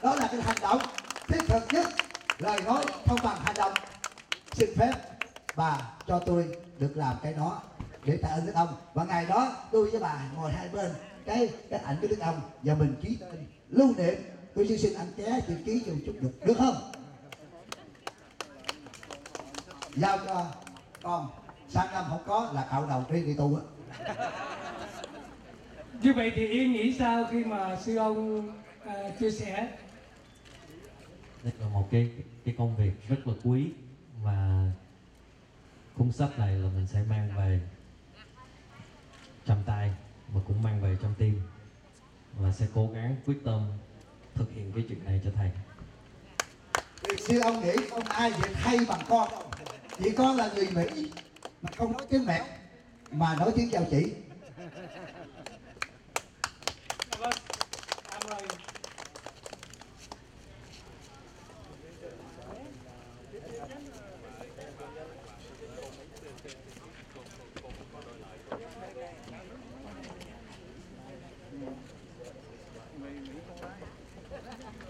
Đó là cái hành động thiết thực nhất, lời nói không bằng hành động. Xin phép bà cho tôi được làm cái đó để tạ ơn Đức ông. Và ngày đó tôi với bà ngồi hai bên cái ảnh của Đức ông và mình ký tên lưu niệm. Tôi xin anh ké chữ ký cho chút được không? Giao cho con, sang năm không có là cạo đầu đi tù á. Như vậy thì ý nghĩ sao khi mà sư ông chia sẻ? Đây là một cái công việc rất là quý, và cuốn sách này là mình sẽ mang về trong tay và cũng mang về trong tim, và sẽ cố gắng quyết tâm thực hiện cái chuyện này cho thầy. Vì sư ông nghĩ không ai Việt hay bằng con đâu. Vì con là người Mỹ mà không nói tiếng mẹ mà nói tiếng giao chỉ.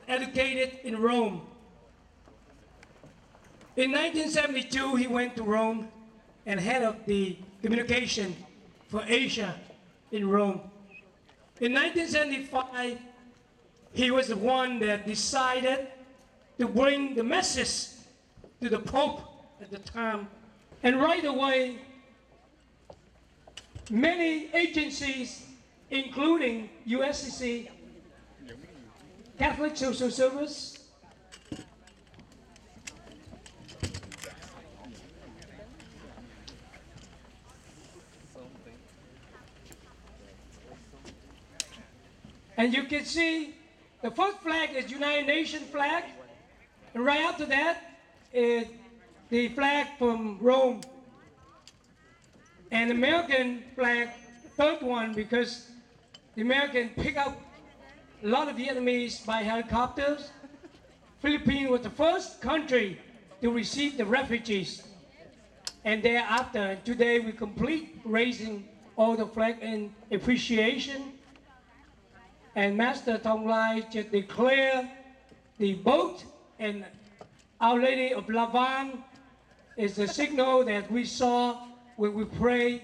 Educated in Rome. In 1972, he went to Rome and head of the communication for Asia in Rome. In 1975, he was the one that decided to bring the message to the Pope at the time. And right away, many agencies, including USCC, Catholic Social Service, and you can see the first flag is United Nations flag, and right after that is the flag from Rome, and American flag, third one, because the American pick up a lot of Vietnamese by helicopters. Philippines was the first country to receive the refugees. And thereafter, today we complete raising all the flag in appreciation. And Master Thông just declare the boat and Our Lady of Lavan is the signal that we saw when we prayed.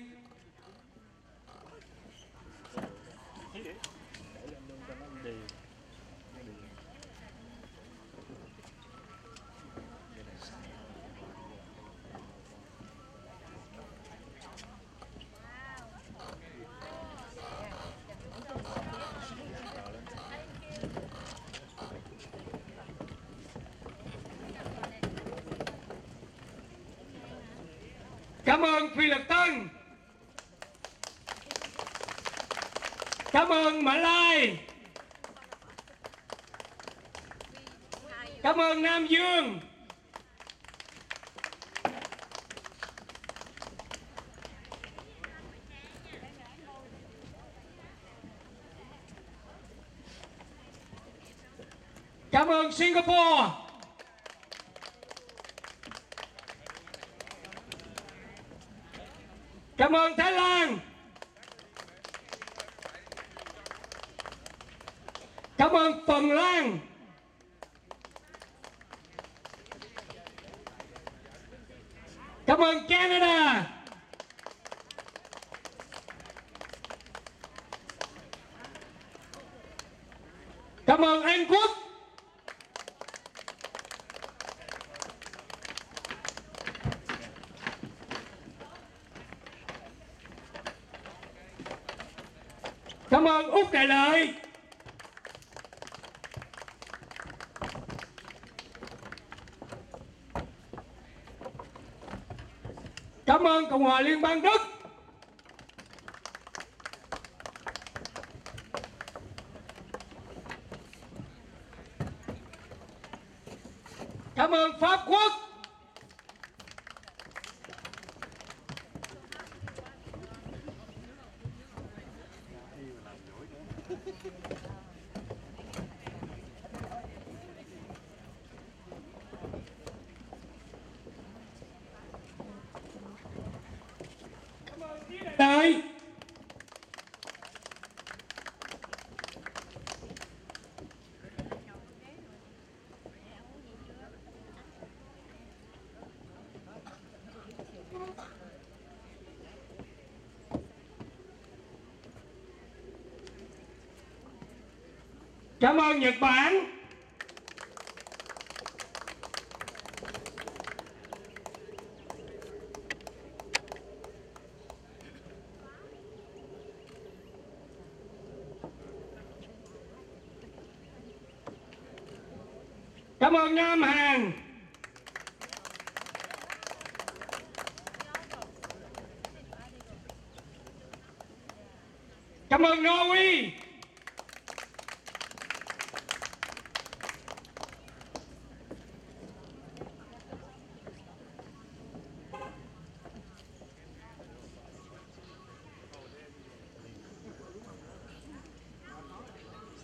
Cảm ơn Phi Lập Tân. Cảm ơn Mã Lai. Cảm ơn Nam Dương. Cảm ơn Singapore. Cảm ơn Thái Lan. Cảm ơn Phần Lan. Cảm ơn Canada. Cảm ơn Anh Quốc. Cảm ơn Úc Đại Lợi. Cảm ơn Cộng hòa Liên bang Đức. Cảm ơn Pháp Quốc. Đây. Cảm ơn Nhật Bản. Cảm ơn Nam Hàn. Cảm ơn Norway.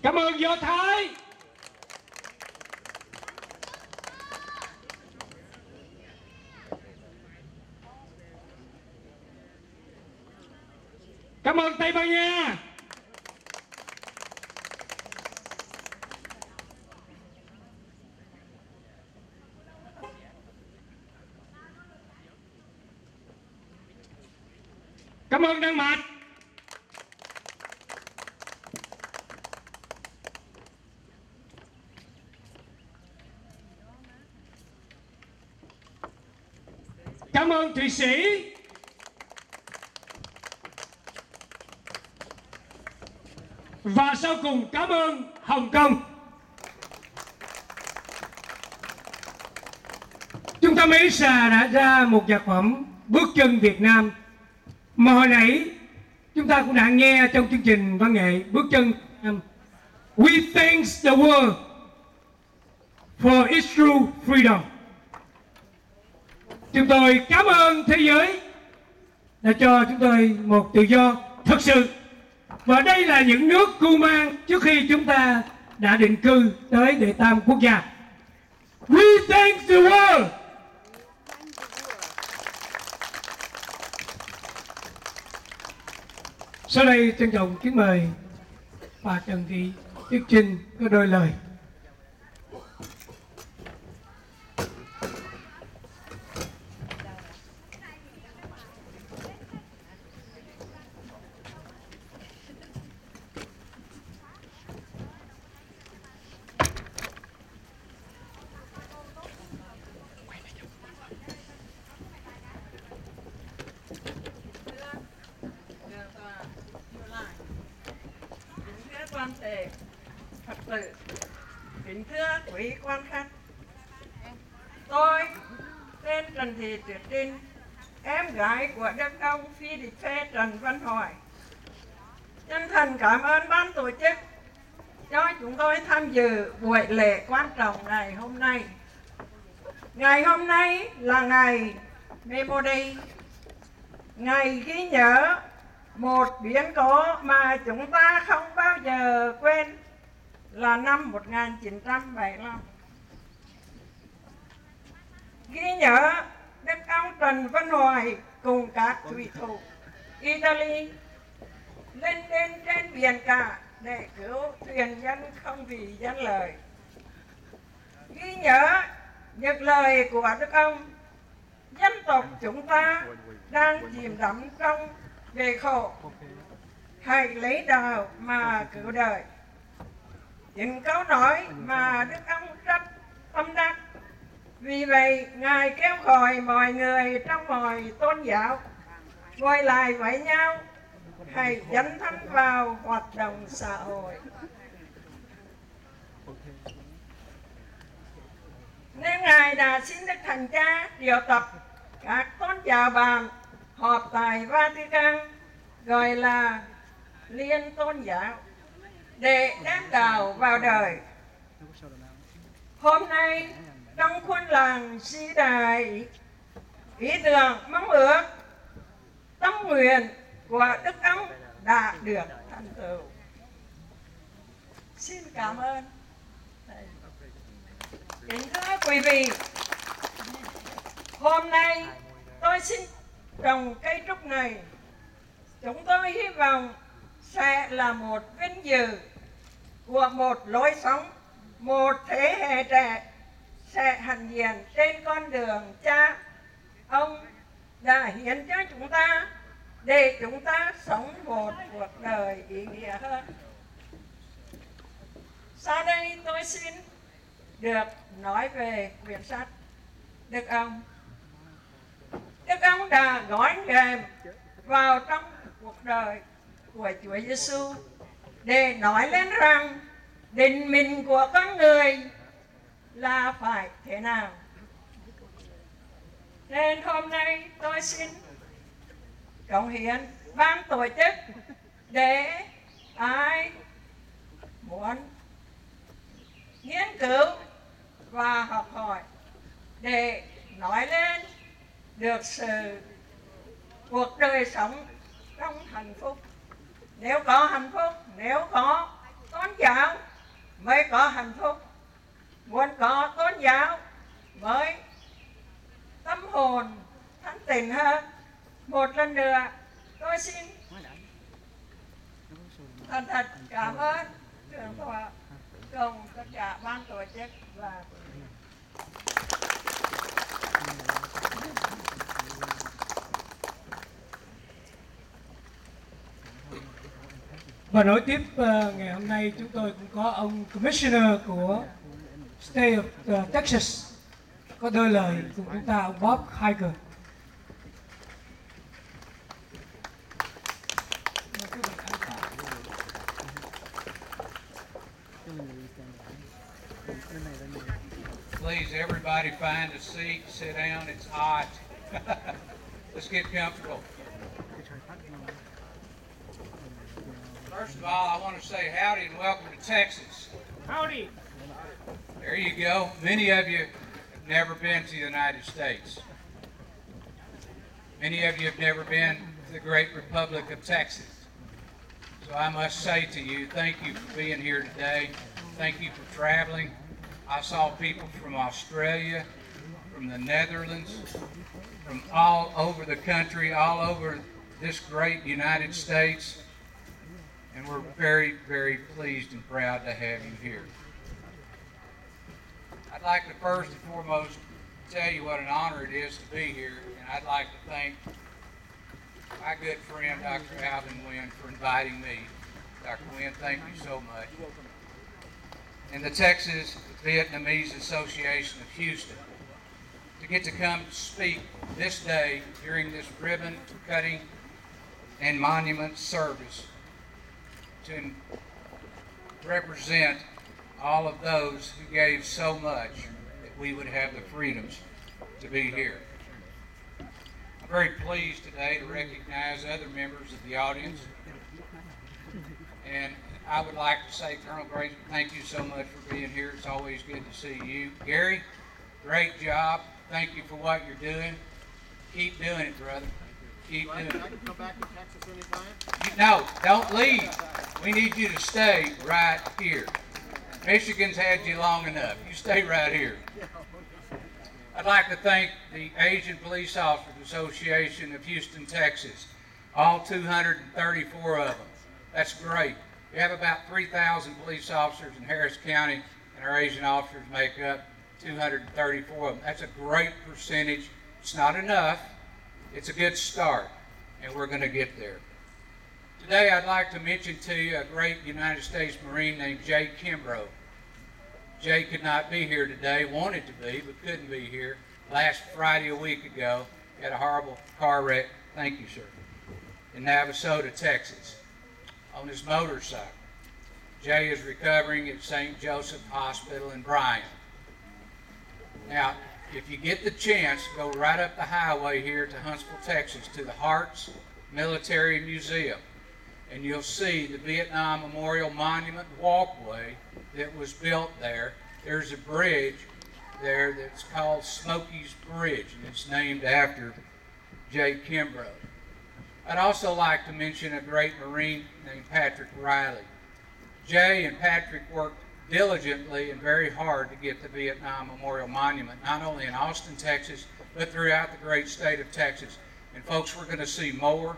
Cảm ơn Do Thái. Cảm ơn Tây Ban Nha. Cảm ơn Đan Mạch. Cảm ơn Thụy Sĩ. Và sau cùng cảm ơn Hồng Kông. Chúng ta Mỹ Xà đã ra một nhạc phẩm Bước chân Việt Nam mà hồi nãy chúng ta cũng đã nghe trong chương trình văn nghệ Bước chân Việt Nam. We thank the world for its true freedom. Chúng tôi cảm ơn thế giới đã cho chúng tôi một tự do thật sự. Và đây là những nước cưu mang trước khi chúng ta đã định cư tới đệ tam quốc gia. We thank the world. Sau đây trân trọng kính mời bà Trần Thị Tuyết Trinh có đôi lời. Quan thể Phật tử, kính thưa quý quan khách, tôi tên Trần Thị Tuyết Trinh, em gái của Đức ông Phi Địch Phê Trần Văn Hỏi, chân thành cảm ơn ban tổ chức cho chúng tôi tham dự buổi lễ quan trọng ngày hôm nay. Ngày hôm nay là ngày Memo Day, ngày ghi nhớ một biến cố mà chúng ta không bao giờ quên là năm 1975. Ghi nhớ Đức ông Trần Văn Hoài cùng các thủy thủ Italy lên đên trên biển cả để cứu thuyền nhân không vì dân lợi. Ghi nhớ những lời của Đức ông, dân tộc chúng ta đang chìm đắm trong về khổ, hãy lấy đạo mà cứu đời. Những câu nói mà Đức ông rất tâm đắc. Vì vậy Ngài kêu gọi mọi người trong mọi tôn giáo ngồi lại với nhau, hãy dấn thân vào hoạt động xã hội. Nên Ngài đã xin Đức Thánh Cha triệu tập các tôn giáo bạn họp tại Vatican, gọi là Liên Tôn Giáo, để đem đạo vào đời. Hôm nay trong khuôn làng si đài, ý tưởng mong ước tâm nguyện của Đức ông đã được thành tựu. Xin cảm ơn. Kính thưa quý vị, hôm nay tôi xin trồng cây trúc này. Chúng tôi hy vọng sẽ là một vinh dự của một lối sống, một thế hệ trẻ sẽ hạnh diện trên con đường cha ông đã hiến cho chúng ta, để chúng ta sống một cuộc đời ý nghĩa hơn. Sau đây tôi xin được nói về quyển sách Đức ông. Đức ông đã gói ghềm vào trong cuộc đời của Chúa Giêsu để nói lên rằng định mệnh của con người là phải thế nào. Nên hôm nay tôi xin cống hiến ban tổ chức để ai muốn nghiên cứu và học hỏi để nói lên được sự cuộc đời sống trong hạnh phúc. Nếu có hạnh phúc, nếu có tôn giáo mới có hạnh phúc. Muốn có tôn giáo mới tâm hồn thanh tịnh hơn. Một lần nữa tôi xin thành thật cảm ơn Thượng tọa cùng tất cả ban tổ chức và Và nối tiếp ngày hôm nay chúng tôi cũng có ông Commissioner của State of Texas có đôi lời cùng chúng ta, ông Bob Hiker. Please, everybody find a seat, sit down, it's hot. Let's get comfortable. First of all, I want to say howdy and welcome to Texas. Howdy. There you go. Many of you have never been to the United States. Many of you have never been to the great Republic of Texas. So I must say to you, thank you for being here today. Thank you for traveling. I saw people from Australia, from the Netherlands, from all over the country, all over this great United States. And we're very, very pleased and proud to have you here. I'd like to first and foremost tell you what an honor it is to be here, and I'd like to thank my good friend, Dr. Alvin Nguyen, for inviting me. Dr. Nguyen, thank you so much. And the Texas Vietnamese Association of Houston to get to come speak this day during this ribbon cutting and monument service to represent all of those who gave so much that we would have the freedoms to be here. I'm very pleased today to recognize other members of the audience, and I would like to say, Colonel Grace, thank you so much for being here. It's always good to see you. Gary, great job. Thank you for what you're doing. Keep doing it, brother. Keep doing it. I can come back to Texas anytime? No, don't leave. We need you to stay right here. Michigan's had you long enough. You stay right here. I'd like to thank the Asian Police Officers Association of Houston, Texas. All 234 of them. That's great. We have about 3,000 police officers in Harris County, and our Asian officers make up 234 of them. That's a great percentage. It's not enough. It's a good start, and we're going to get there. Today, I'd like to mention to you a great United States Marine named Jay Kimbrough. Jay could not be here today, wanted to be, but couldn't be here. Last Friday a week ago, he had a horrible car wreck, thank you, sir, in Navasota, Texas, on his motorcycle. Jay is recovering at St. Joseph Hospital in Bryan. Now, if you get the chance, go right up the highway here to Huntsville, Texas, to the Harts Military Museum, and you'll see the Vietnam Memorial Monument walkway that was built there. There's a bridge there that's called Smokey's Bridge, and it's named after Jay Kimbrough. I'd also like to mention a great Marine named Patrick Riley. Jay and Patrick worked diligently and very hard to get the Vietnam Memorial Monument, not only in Austin, Texas, but throughout the great state of Texas. And folks, we're going to see more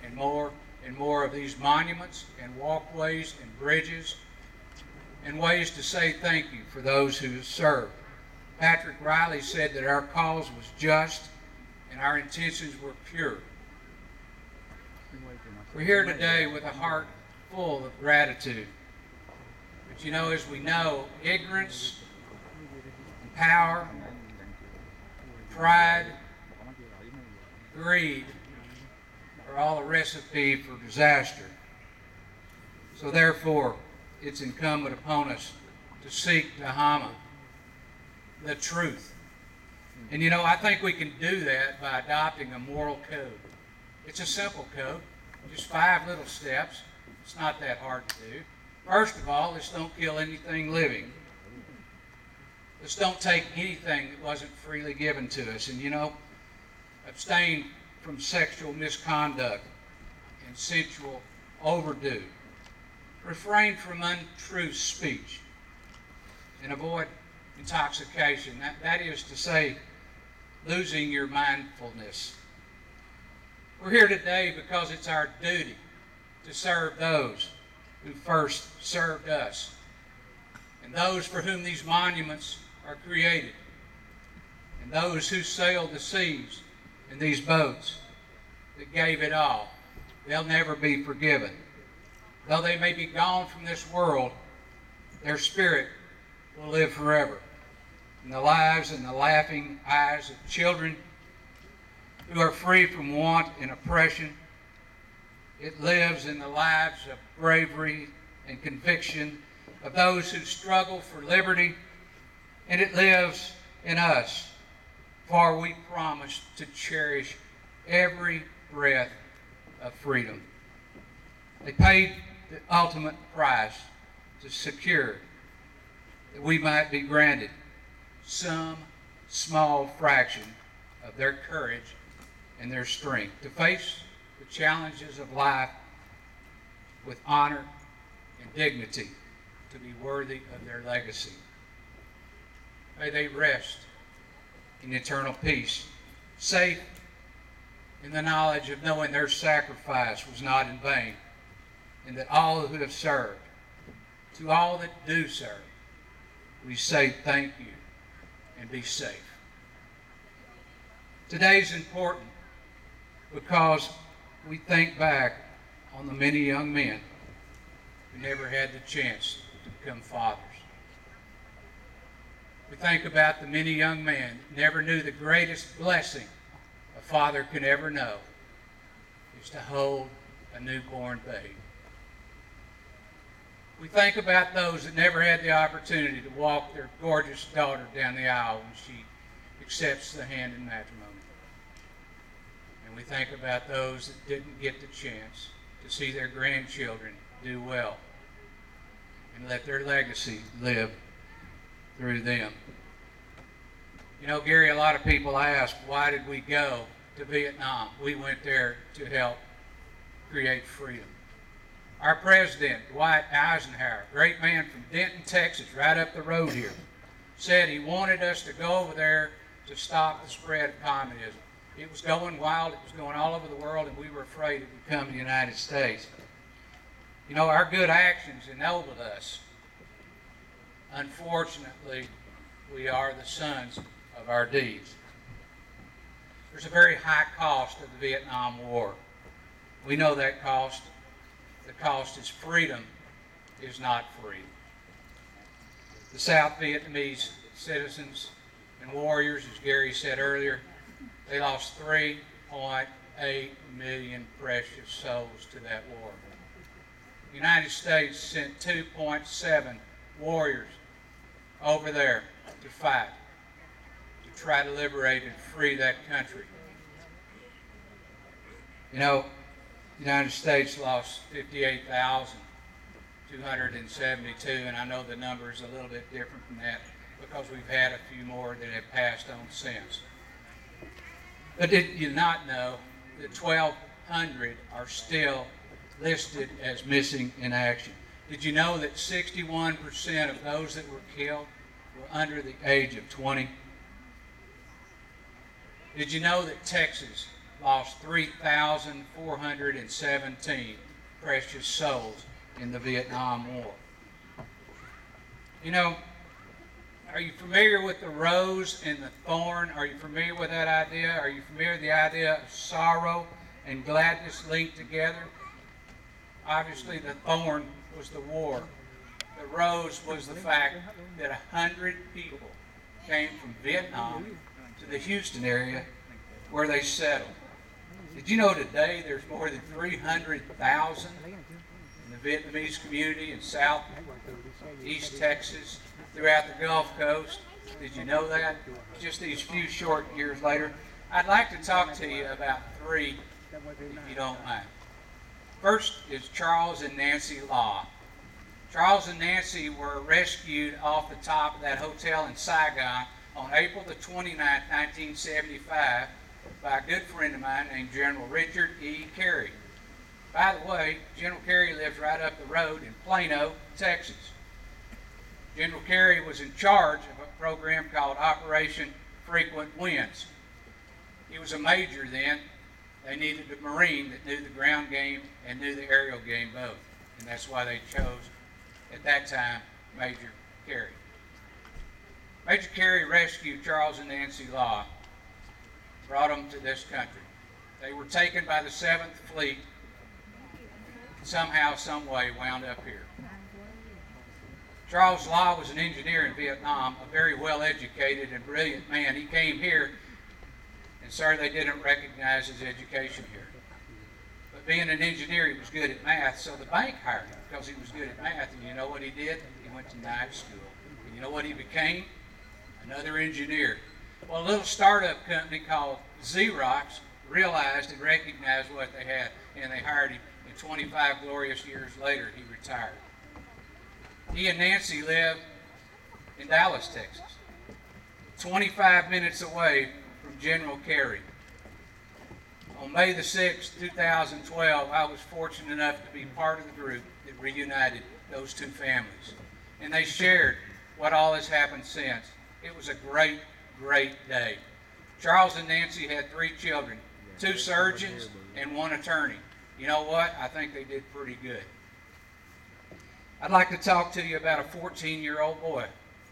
and more and more of these monuments and walkways and bridges and ways to say thank you for those who served. Patrick Riley said that our cause was just and our intentions were pure. We're here today with a heart full of gratitude. But you know, as we know, ignorance, and power, pride, greed are all a recipe for disaster. So therefore, it's incumbent upon us to seek to hammer the truth. And you know, I think we can do that by adopting a moral code. It's a simple code, just 5 little steps. It's not that hard to do. First of all, let's don't kill anything living. Let's don't take anything that wasn't freely given to us. And you know, abstain from sexual misconduct and sensual overdue. Refrain from untrue speech and avoid intoxication. That is to say, losing your mindfulness. We're here today because it's our duty to serve those who first served us and those for whom these monuments are created and those who sailed the seas in these boats that gave it all. They'll never be forgiven. Though they may be gone from this world, their spirit will live forever in the lives and the laughing eyes of children who are free from want and oppression. It lives in the lives of bravery and conviction of those who struggle for liberty, and it lives in us, for we promise to cherish every breath of freedom. They paid the ultimate price to secure that we might be granted some small fraction of their courage and their strength to face the challenges of life with honor and dignity, to be worthy of their legacy. May they rest in eternal peace, safe in the knowledge of knowing their sacrifice was not in vain, and that all who have served, to all that do serve, we say thank you and be safe. Today's important because we think back on the many young men who never had the chance to become fathers. We think about the many young men who never knew the greatest blessing a father could ever know is to hold a newborn babe. We think about those that never had the opportunity to walk their gorgeous daughter down the aisle when she accepts the hand in matrimony. And we think about those that didn't get the chance to see their grandchildren do well and let their legacy live through them. You know, Gary, a lot of people ask, why did we go to Vietnam? We went there to help create freedom. Our president, Dwight Eisenhower, great man from Denton, Texas, right up the road here, said he wanted us to go over there to stop the spread of communism. It was going wild, it was going all over the world, and we were afraid it would come to the United States. You know, our good actions enabled us. Unfortunately, we are the sons of our deeds. There's a very high cost of the Vietnam War. We know that cost. The cost is freedom is not free. The South Vietnamese citizens and warriors, as Gary said earlier, they lost 3.8 million precious souls to that war. The United States sent 2.7 warriors over there to fight, to try to liberate and free that country. You know, the United States lost 58,272, and I know the number is a little bit different from that because we've had a few more that have passed on since. But did you not know that 1,200 are still listed as missing in action? Did you know that 61% of those that were killed were under the age of 20? Did you know that Texas lost 3,417 precious souls in the Vietnam War? You know, are you familiar with the rose and the thorn? Are you familiar with that idea? Are you familiar with the idea of sorrow and gladness linked together? Obviously, the thorn was the war that rose was the fact that 100 people came from Vietnam to the Houston area where they settled. Did you know today there's more than 300,000 in the Vietnamese community in South, East Texas, throughout the Gulf Coast? Did you know that? Just these few short years later. I'd like to talk to you about three, if you don't mind. First is Charles and Nancy Law. Charles and Nancy were rescued off the top of that hotel in Saigon on April the 29th, 1975, by a good friend of mine named General Richard E. Carey. By the way, General Carey lives right up the road in Plano, Texas. General Carey was in charge of a program called Operation Frequent Winds. He was a major then. They needed a Marine that knew the ground game and knew the aerial game both. And that's why they chose, at that time, Major Carey. Major Carey rescued Charles and Nancy Law, brought them to this country. They were taken by the 7th Fleet, somehow, some way, wound up here. Charles Law was an engineer in Vietnam, a very well-educated and brilliant man. He came here, and sir, they didn't recognize his education here. But being an engineer, he was good at math, so the bank hired him because he was good at math. And you know what he did? He went to knife school. And you know what he became? Another engineer. Well, a little startup company called Xerox realized and recognized what they had, and they hired him. And 25 glorious years later, he retired. He and Nancy live in Dallas, Texas, 25 minutes away from General Carey. On May the 6th, 2012, I was fortunate enough to be part of the group that reunited those two families. And they shared what all has happened since. It was a great, great day. Charles and Nancy had 3 children, 2 surgeons and 1 attorney. You know what? I think they did pretty good. I'd like to talk to you about a 14-year-old boy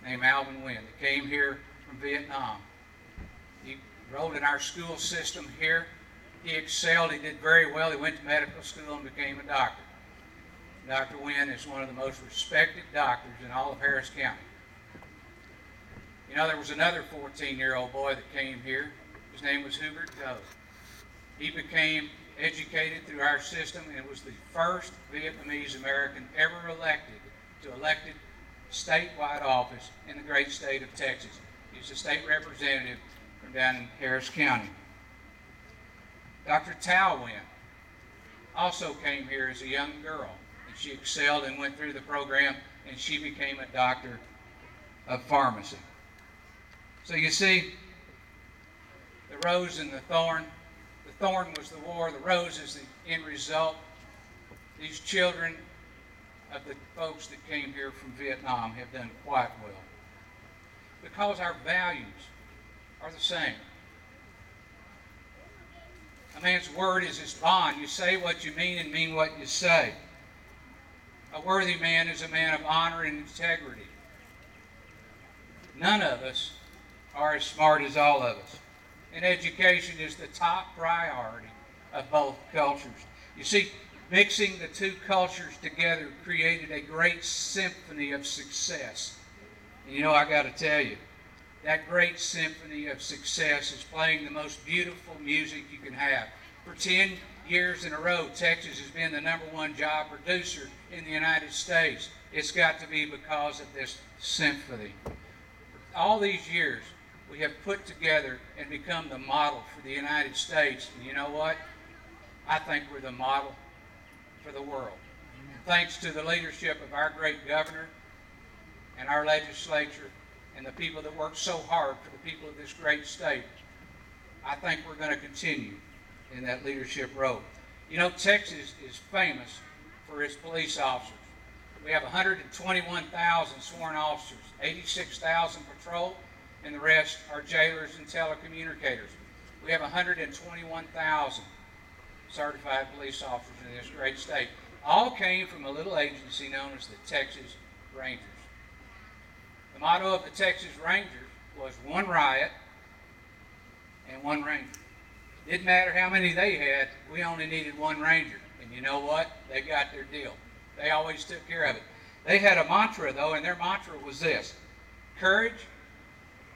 named Alvin Wynn that came here from Vietnam. He enrolled in our school system here. He excelled. He did very well. He went to medical school and became a doctor. Dr. Wynn is one of the most respected doctors in all of Harris County. You know, there was another 14-year-old boy that came here. His name was Hubert Doe. He became educated through our system and was the first Vietnamese American ever elected to elected statewide office in the great state of Texas. He's a state representative from down in Harris County. Dr. Tao Wynn also came here as a young girl, and she excelled and went through the program, and she became a doctor of pharmacy. So you see, the rose and the thorn. The thorn was the war, the rose is the end result. These children of the folks that came here from Vietnam have done quite well because our values are the same. A man's word is his bond. You say what you mean and mean what you say. A worthy man is a man of honor and integrity. None of us are as smart as all of us. And education is the top priority of both cultures. You see, mixing the two cultures together created a great symphony of success. And you know, I got to tell you, that great symphony of success is playing the most beautiful music you can have. For 10 years in a row, Texas has been the #1 job producer in the United States. It's got to be because of this symphony. For all these years, we have put together and become the model for the United States. And you know what? I think we're the model for the world. Thanks to the leadership of our great governor and our legislature and the people that work so hard for the people of this great state, I think we're going to continue in that leadership role. You know, Texas is famous for its police officers. We have 121,000 sworn officers, 86,000 patrol, and the rest are jailers and telecommunicators. We have 121,000 certified police officers in this great state. All came from a little agency known as the Texas Rangers. The motto of the Texas Rangers was one riot and one ranger. Didn't matter how many they had, we only needed one ranger. And you know what? They got their deal. They always took care of it. They had a mantra, though, and their mantra was this: courage,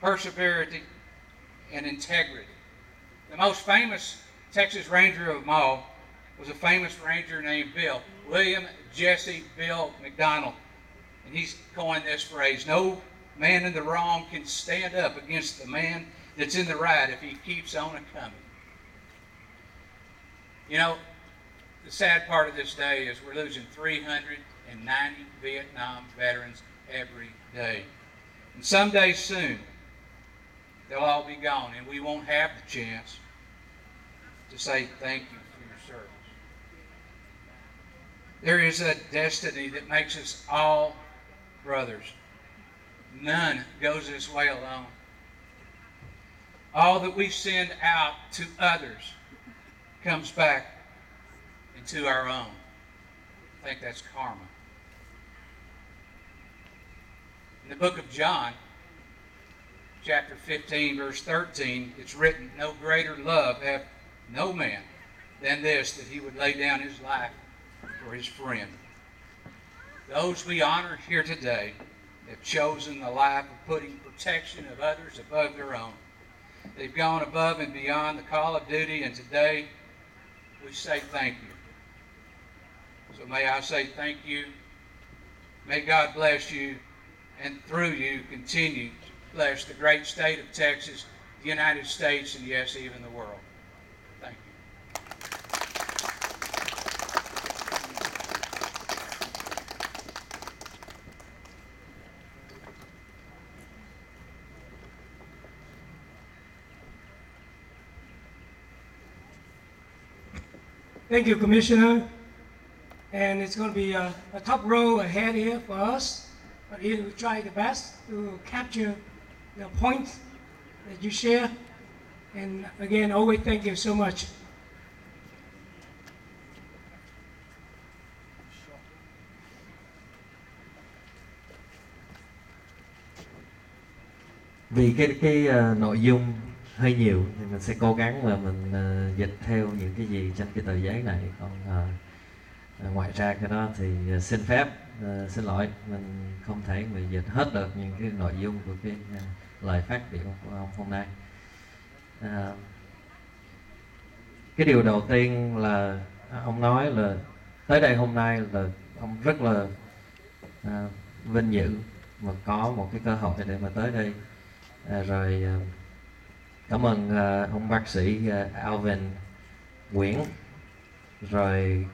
perseverance, and integrity. The most famous Texas Ranger of them all was a famous ranger named Bill, William Jesse Bill McDonald. And he's coined this phrase: no man in the wrong can stand up against the man that's in the right if he keeps on a-coming. You know, the sad part of this day is we're losing 390 Vietnam veterans every day. And someday soon, they'll all be gone, and we won't have the chance to say thank you for your service. There is a destiny that makes us all brothers. None goes this way alone. All that we send out to others comes back into our own. I think that's karma. In the book of John, chapter 15, verse 13, it's written, no greater love hath no man than this, that he would lay down his life for his friend. Those we honor here today have chosen the life of putting protection of others above their own. They've gone above and beyond the call of duty, and today we say thank you. So may I say thank you. May God bless you, and through you continue to bless the great state of Texas, the United States, and yes, even the world. Thank you. Thank you, Commissioner. And it's going to be a top row ahead here for us. But here we try the best to capture the points that you share. And again, always thank you so much. Vì cái nội dung hơi nhiều thì mình sẽ cố gắng là mình dịch theo những cái gì trên cái tờ giấy này. Còn ngoài ra cái đó thì xin phép xin lỗi, mình không thể mà dịch hết được những cái nội dung của cái lời phát biểu của ông hôm nay. Cái điều đầu tiên là ông nói là tới đây hôm nay là ông rất là vinh dự mà có một cái cơ hội để mà tới đây. Rồi cảm ơn ông bác sĩ Alvin Nguyễn, rồi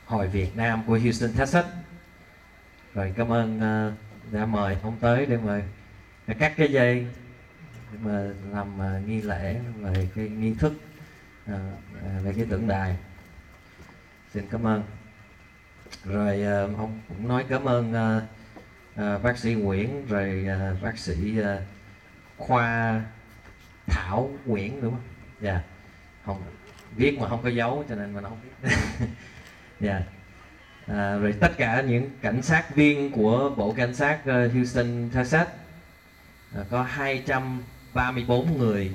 Hội Việt Nam của Houston, Texas. Rồi cảm ơn đã mời ông tới để mà cắt cái dây để mà làm nghi lễ về cái nghi thức về cái tượng đài. Xin cảm ơn. Rồi ông cũng nói cảm ơn bác sĩ Nguyễn, rồi bác sĩ Khoa Thảo Nguyễn đúng không? Dạ. Không viết mà không có dấu cho nên mình không biết. Dạ. Rồi tất cả những cảnh sát viên của bộ cảnh sát Houston, Texas, có 234 người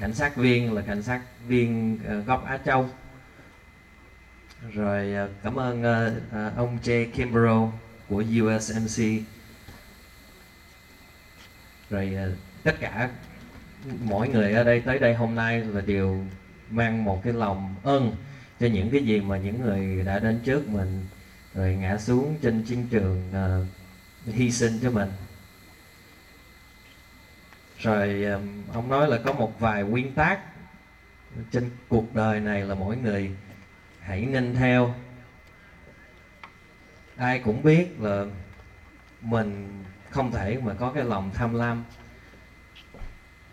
cảnh sát viên là cảnh sát viên gốc Á Châu. Rồi cảm ơn ông J. Kimbrough của USMC. Rồi tất cả mỗi người ở đây tới đây hôm nay là đều mang một cái lòng ơn cho những cái gì mà những người đã đến trước mình rồi ngã xuống trên chiến trường hy sinh cho mình. Rồi ông nói là có một vài nguyên tắc trên cuộc đời này là mỗi người hãy nên theo. Ai cũng biết là mình không thể mà có cái lòng tham lam,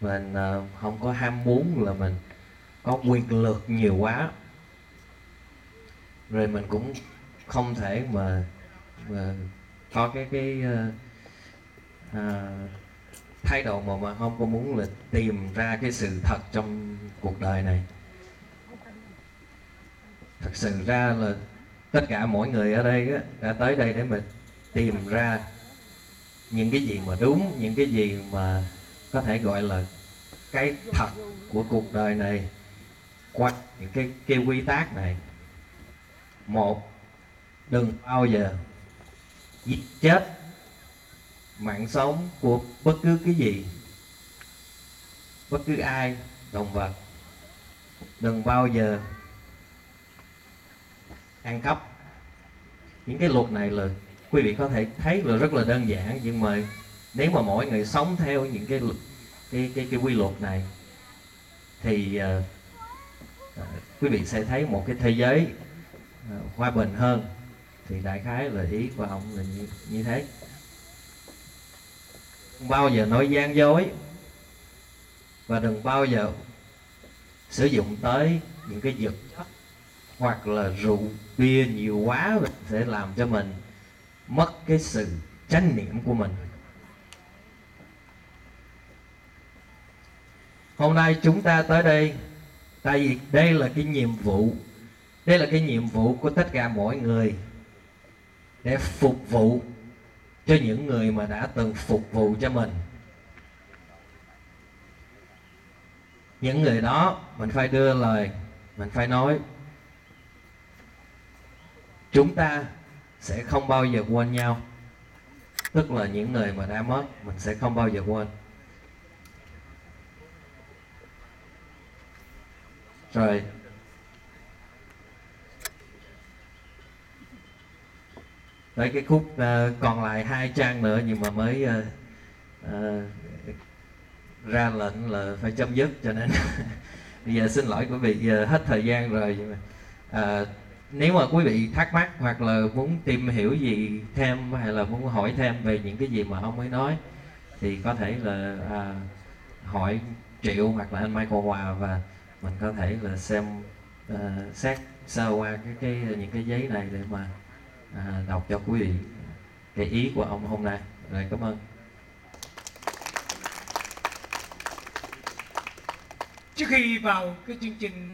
mình không có ham muốn là mình có quyền lực nhiều quá, rồi mình cũng không thể mà có cái thái độ mà không có muốn là tìm ra cái sự thật trong cuộc đời này. Thật sự ra là tất cả mỗi người ở đây á, đã tới đây để mà tìm ra những cái gì mà đúng, những cái gì mà có thể gọi là cái thật của cuộc đời này qua những cái quy tắc này. Một, đừng bao giờ giết chết mạng sống của bất cứ cái gì, bất cứ ai, động vật. Đừng bao giờ ăn cắp. Những cái luật này là quý vị có thể thấy là rất là đơn giản, nhưng mà nếu mà mỗi người sống theo những cái quy luật này thì quý vị sẽ thấy một cái thế giới hòa bình hơn. Thì đại khái là ý của ông là như thế. Đừng bao giờ nói gian dối, và đừng bao giờ sử dụng tới những cái vật chất hoặc là rượu bia nhiều quá sẽ làm cho mình mất cái sự chánh niệm của mình. Hôm nay chúng ta tới đây tại vì đây là cái nhiệm vụ của tất cả mọi người, để phục vụ cho những người mà đã từng phục vụ cho mình. Những người đó mình phải đưa lời, mình phải nói. Chúng ta sẽ không bao giờ quên nhau. Tức là những người mà đã mất mình sẽ không bao giờ quên. Rồi tới cái khúc còn lại 2 trang nữa, nhưng mà mới ra lệnh là phải chấm dứt, cho nên bây giờ xin lỗi quý vị, hết thời gian rồi. Nhưng mà nếu mà quý vị thắc mắc hoặc là muốn tìm hiểu gì thêm, hay là muốn hỏi thêm về những cái gì mà ông mới nói, thì có thể là hỏi Triệu hoặc là anh Michael Hòa, và mình có thể là xem xét sơ qua những cái giấy này để mà đọc cho quý vị cái ý của ông hôm nay. Rồi, cảm ơn. Trước khi vào cái chương trình